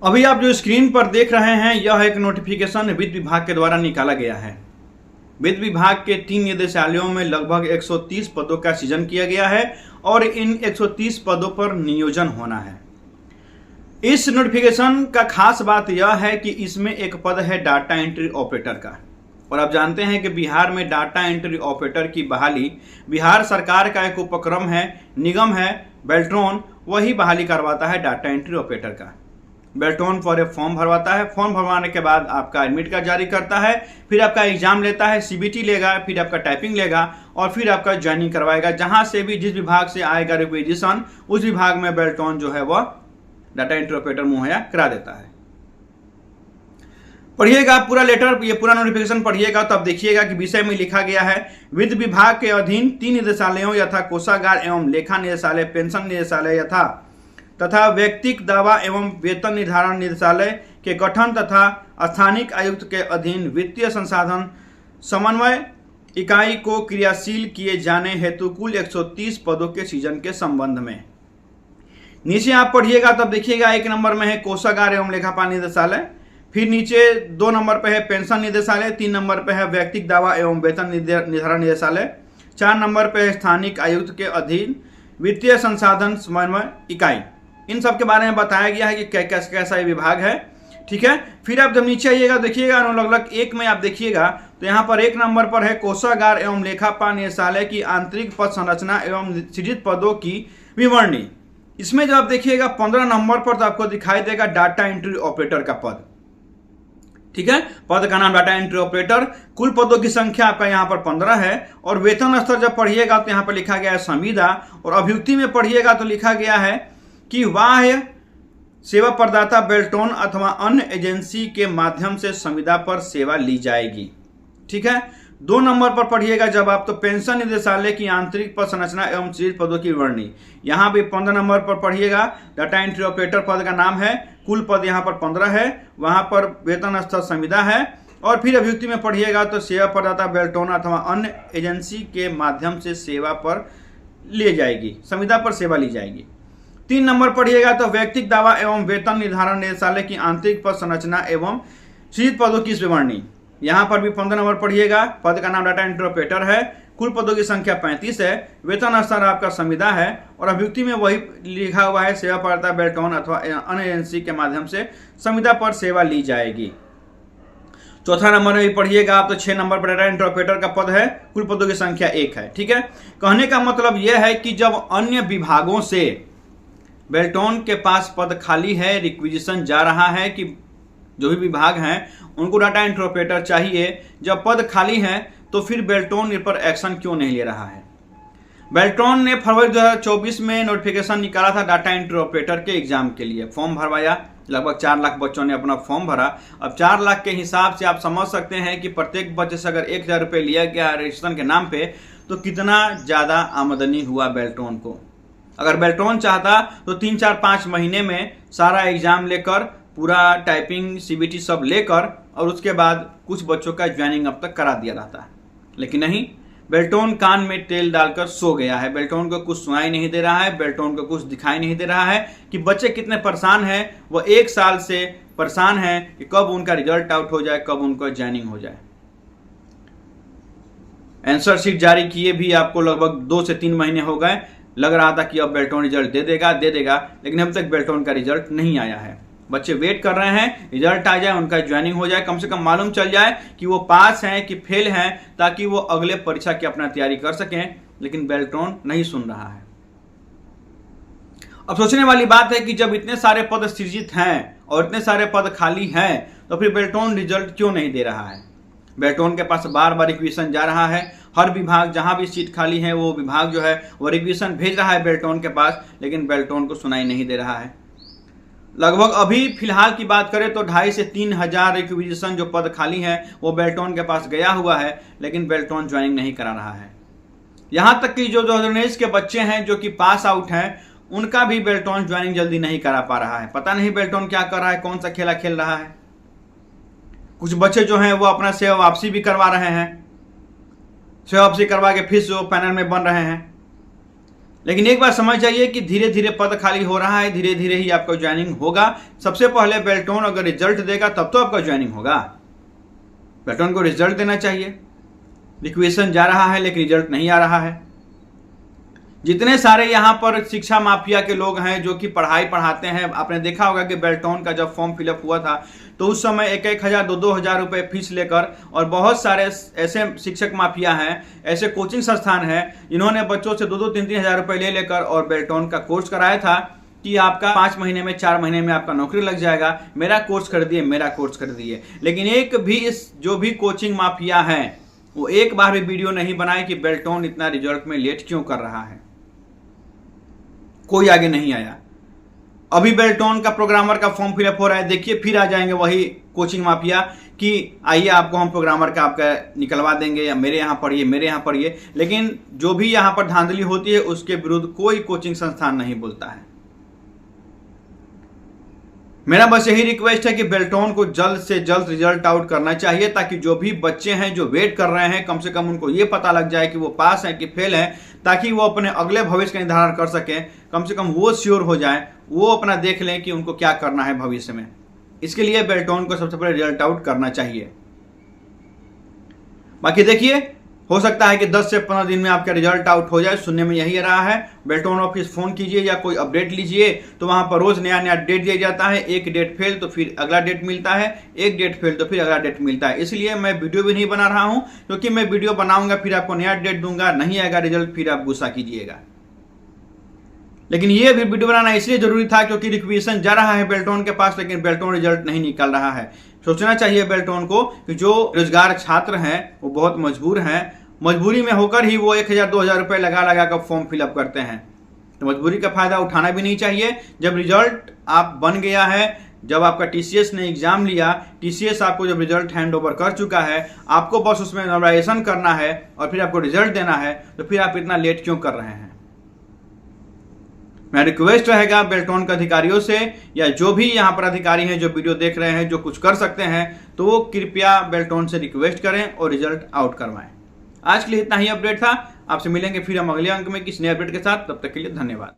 अभी आप जो स्क्रीन पर देख रहे हैं यह एक नोटिफिकेशन वित्त विभाग के द्वारा निकाला गया है। वित्त विभाग के 3 निदेशालयों में लगभग 130 पदों का सृजन किया गया है और इन 130 पदों पर नियोजन होना है। इस नोटिफिकेशन का खास बात यह है कि इसमें एक पद है डाटा एंट्री ऑपरेटर का, और आप जानते हैं कि बिहार में डाटा एंट्री ऑपरेटर की बहाली बिहार सरकार का एक उपक्रम है, निगम है बेल्ट्रॉन, वही बहाली करवाता है डाटा एंट्री ऑपरेटर का। बेल्ट्रॉन पर एक फॉर्म भरवाता है, फॉर्म भरवाने के बाद आपका एडमिट कार्ड जारी करता है, फिर आपका एग्जाम लेता है, सीबीटी लेगा, फिर आपका टाइपिंग लेगा और फिर आपका ज्वाइनिंग करवाएगा। जहां से भी जिस विभाग से आएगा रिक्वेजिशन, उस विभाग में बेल्ट्रॉन जो है वह डाटा एंट्री ऑपरेटर मुहैया करा देता है। पढ़िएगा पूरा लेटर, ये पूरा नोटिफिकेशन पढ़िएगा तो आप देखिएगा कि विषय में लिखा गया है वित्त विभाग के अधीन 3 निदेशालयों यथा कोषागार एवं लेखा निदेशालय, पेंशन निदेशालय तथा व्यक्तिक दावा एवं वेतन निर्धारण निदेशालय के गठन तथा स्थानिक आयुक्त के अधीन वित्तीय संसाधन समन्वय इकाई को क्रियाशील किए जाने हेतु कुल 130 पदों के सृजन के संबंध में। नीचे आप पढ़िएगा तब देखिएगा 1 नंबर में है कोषागार एवं लेखापाल निदेशालय, फिर नीचे 2 नंबर पे है पेंशन निदेशालय, 3 नंबर पे है व्यक्तिक दावा एवं वेतन निर्धारण निदेशालय, 4 नंबर पे है स्थानिक आयुक्त के अधीन वित्तीय संसाधन समन्वय इकाई। इन सब के बारे में बताया गया है कि कैसा ये विभाग है। ठीक है, फिर आप जब नीचे आइएगा देखिएगा अनुलग्नक 1 में आप देखिएगा तो यहाँ पर 1 नंबर पर है कोषागार एवं लेखापाल निदेशालय की आंतरिक पद संरचना एवं सृजित पदों की विवरणी। इसमें जब आप देखिएगा 15 नंबर पर तो आपको दिखाई देगा डाटा एंट्री ऑपरेटर का पद। ठीक है, पद का नाम डाटा एंट्री ऑपरेटर। कुल पदों की संख्या आपका यहाँ पर 15 है और वेतन स्तर जब पढ़िएगा तो यहाँ पर लिखा गया है संविदा, और अभियुक्ति में पढ़िएगा तो लिखा गया है कि बाह्य सेवा प्रदाता बेल्ट्रॉन अथवा अन्य एजेंसी के माध्यम से संविदा पर सेवा ली जाएगी। ठीक है, 2 नंबर पर पढ़िएगा जब आप तो पेंशन निदेशालय की आंतरिक पद संरचना एवं सृजित पदों की विवरणी। यहाँ भी 15 नंबर पर पढ़िएगा डाटा एंट्री ऑपरेटर पद का नाम है, कुल पद यहाँ पर 15 है, वहां पर वेतन स्तर संविदा है। और फिर अभियुक्ति में पढ़िएगा तो सेवा प्रदाता बेल्ट्रॉन अथवा अन्य एजेंसी के माध्यम से सेवा पर ले जाएगी, संविदा पर सेवा ली जाएगी। 3 नंबर पढ़िएगा तो व्यक्तिक दावा एवं वेतन निर्धारण निदेशालय की आंतरिक पद संरचना एवं सृजित पदों की विवरणी। यहाँ पर भी 15 नंबर पढ़िएगा, पद का नाम डाटा एंट्री ऑपरेटर है, कुल पदों की संख्या 35 है, वेतन स्तर आपका संविदा है, और अभियुक्ति में वही लिखा हुआ है सेवा प्रदाता बेल्ट्रॉन अथवा अन्य एजेंसी के माध्यम से संविदा पर सेवा ली जाएगी। 4 नंबर में भी पढ़िएगा आप तो 6 नंबर पर डाटा एंट्री ऑपरेटर का पद है, कुल पदों की संख्या 1 है। ठीक है, कहने का मतलब यह है कि जब अन्य विभागों से बेल्ट्रॉन के पास पद खाली है, रिक्विजिशन जा रहा है कि जो भी विभाग हैं उनको डाटा एंट्री ऑपरेटर चाहिए, जब पद खाली है तो फिर बेल्ट्रॉन इन पर एक्शन क्यों नहीं ले रहा है। बेल्ट्रॉन ने फरवरी 2024 में नोटिफिकेशन निकाला था डाटा एंट्री ऑपरेटर के एग्जाम के लिए, फॉर्म भरवाया, लगभग 4 लाख बच्चों ने अपना फॉर्म भरा। अब 4 लाख के हिसाब से आप समझ सकते हैं कि प्रत्येक बच्चे से अगर 1000 रुपये लिया गया रजिस्ट्रेशन के नाम पे तो कितना ज़्यादा आमदनी हुआ बेल्ट्रॉन को। अगर बेल्ट्रॉन चाहता तो 3, 4, 5 महीने में सारा एग्जाम लेकर, पूरा टाइपिंग सीबीटी सब लेकर, और उसके बाद कुछ बच्चों का ज्वाइनिंग अब तक करा दिया रहता है। लेकिन नहीं, बेल्ट्रॉन कान में तेल डालकर सो गया है। बेल्ट्रॉन को कुछ सुनाई नहीं दे रहा है, बेल्ट्रॉन को कुछ दिखाई नहीं दे रहा है कि बच्चे कितने परेशान हैं। वो 1 साल से परेशान हैं कि कब उनका रिजल्ट आउट हो जाए, कब उनका ज्वाइनिंग हो जाए। आंसर शीट जारी किए भी आपको लगभग 2 से 3 महीने हो गए, लग रहा था कि अब बेल्ट्रॉन रिजल्ट दे देगा, लेकिन अब तक बेल्ट्रॉन का रिजल्ट नहीं आया है। बच्चे वेट कर रहे हैं रिजल्ट आ जाए, उनका ज्वाइनिंग हो जाए, कम से कम मालूम चल जाए कि वो पास हैं कि फेल हैं, ताकि वो अगले परीक्षा की अपना तैयारी कर सकें। लेकिन बेल्ट्रॉन नहीं सुन रहा है। अब सोचने वाली बात है कि जब इतने सारे पद सृजित हैं और इतने सारे पद खाली हैं तो फिर बेल्ट्रॉन रिजल्ट क्यों नहीं दे रहा है। बेल्ट्रॉन के पास बार बार रिक्वेजिशन जा रहा है, हर विभाग जहां भी सीट खाली है वो विभाग जो है वो रिक्वेजिशन भेज रहा है बेल्ट्रॉन के पास, लेकिन बेल्ट्रॉन को सुनाई नहीं दे रहा है। लगभग अभी फिलहाल की बात करें तो 2,500 से 3,000 रिक्वेजिशन जो पद खाली है वो बेल्ट्रॉन के पास गया हुआ है, लेकिन बेल्ट्रॉन ज्वाइनिंग नहीं करा रहा है। यहाँ तक कि जो 2019 के बच्चे हैं जो कि पास आउट हैं, उनका भी बेल्ट्रॉन ज्वाइनिंग जल्दी नहीं करा पा रहा है। पता नहीं बेल्ट्रॉन क्या कर रहा है, कौन सा खेला खेल रहा है। कुछ बच्चे जो हैं वो अपना सेवा वापसी भी करवा रहे हैं, सेवा वापसी करवा के फिर जो पैनल में बन रहे हैं। लेकिन एक बात समझ जाइए कि धीरे धीरे पद खाली हो रहा है, धीरे धीरे ही आपका ज्वाइनिंग होगा। सबसे पहले बेल्टोन अगर रिजल्ट देगा तब तो आपका ज्वाइनिंग होगा। बेल्टोन को रिजल्ट देना चाहिए। रिक्वेशन जा रहा है लेकिन रिजल्ट नहीं आ रहा है। जितने सारे यहाँ पर शिक्षा माफिया के लोग हैं जो कि पढ़ाई पढ़ाते हैं, आपने देखा होगा कि बेल्टोन का जब फॉर्म फिलअप हुआ था तो उस समय 1,000 2,000 रुपए फीस लेकर, और बहुत सारे ऐसे शिक्षक माफिया हैं, ऐसे कोचिंग संस्थान हैं जिन्होंने बच्चों से 2-2, 3-3 हज़ार रुपए ले लेकर और बेल्टोन का कोर्स कराया था कि आपका 5 महीने में 4 महीने में आपका नौकरी लग जाएगा, मेरा कोर्स कर दिए, मेरा कोर्स कर दिए। लेकिन एक भी जो भी कोचिंग माफिया हैं वो एक बार भी वीडियो नहीं बनाए कि बेल्टोन इतना रिजल्ट में लेट क्यों कर रहा है। कोई आगे नहीं आया। अभी बेल्टोन का प्रोग्रामर का फॉर्म फिलअप हो रहा है, देखिए फिर आ जाएंगे वही कोचिंग माफिया कि आइए आपको हम प्रोग्रामर का आपका निकलवा देंगे, या मेरे यहाँ पढ़िए, मेरे यहाँ पढ़िए। लेकिन जो भी यहाँ पर धांधली होती है उसके विरुद्ध कोई कोचिंग संस्थान नहीं बोलता है। मेरा बस यही रिक्वेस्ट है कि बेल्टोन को जल्द से जल्द रिजल्ट आउट करना चाहिए, ताकि जो भी बच्चे हैं जो वेट कर रहे हैं, कम से कम उनको ये पता लग जाए कि वो पास हैं कि फेल हैं, ताकि वो अपने अगले भविष्य का निर्धारण कर सकें। कम से कम वो श्योर हो जाए, वो अपना देख लें कि उनको क्या करना है भविष्य में। इसके लिए बेल्टोन को सबसे पहले रिजल्ट आउट करना चाहिए। बाकी देखिए, हो सकता है कि 10 से 15 दिन में आपका रिजल्ट आउट हो जाए, सुनने में यही रहा है। बेल्टोन ऑफिस फोन कीजिए या कोई अपडेट लीजिए तो वहां पर रोज नया नया डेट दिया जाता है। एक डेट फेल तो फिर अगला डेट मिलता है, एक डेट फेल तो फिर अगला डेट मिलता है। इसलिए मैं वीडियो भी नहीं बना रहा हूं, क्योंकि मैं वीडियो बनाऊंगा फिर आपको नया डेट दूंगा, नहीं आएगा रिजल्ट फिर आप गुस्सा कीजिएगा। लेकिन ये भी वीडियो बनाना इसलिए जरूरी था क्योंकि रिक्वेशन जा रहा है बेल्टोन के पास, लेकिन बेल्टोन रिजल्ट नहीं निकल रहा है। सोचना चाहिए बेल्टोन को कि जो बेरोजगार छात्र हैं वो बहुत मजबूर हैं, मजबूरी में होकर ही वो 1,000 2,000 रुपए लगा कर फॉर्म फिलअप करते हैं। तो मजबूरी का फायदा उठाना भी नहीं चाहिए। जब रिजल्ट आप बन गया है, जब आपका टीसीएस ने एग्जाम लिया, टीसीएस आपको जब रिजल्ट हैंड ओवर कर चुका है, आपको बस उसमें नॉमिनेशन करना है और फिर आपको रिजल्ट देना है, तो फिर आप इतना लेट क्यों कर रहे हैं। मेरा रिक्वेस्ट रहेगा बेल्टोन के अधिकारियों से, या जो भी यहाँ पर अधिकारी हैं जो वीडियो देख रहे हैं, जो कुछ कर सकते हैं, तो वो कृपया बेल्टोन से रिक्वेस्ट करें और रिजल्ट आउट करवाएं। आज के लिए इतना ही अपडेट था। आपसे मिलेंगे फिर हम अगले अंक में किसी नए अपडेट के साथ। तब तक के लिए धन्यवाद।